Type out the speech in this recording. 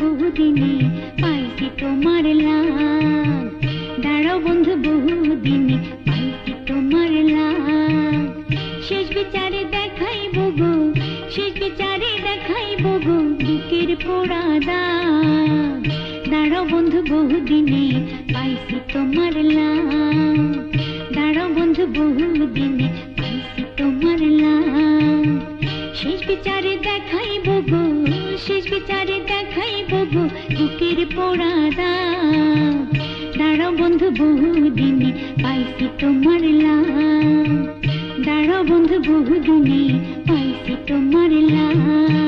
বহুদিনে পাইছি তোমার লাগ, দাঁড়াও বন্ধু বহুদিনে পাইছি তোমার লাগ। শেষ বিচারে দেখাইব গো, শেষ বিচারে দেখাইব গো বুকের পোড়া দাগ। দাঁড়াও বন্ধু বহুদিনে পাইছি তোমার লাগ, দাঁড়াও বন্ধু বহুদিনে পাইছি তোমার লাগ। শেষ বিচারে দেখাইব গো, শেষ বিচারে দেখাইব গো বুকের পোড়া দাগ। দাঁড়াও বন্ধু বহুদিনে পাইছি তোমার লাগ, দাঁড়াও বন্ধু বহুদিনে পাইছি তোমার লাগ।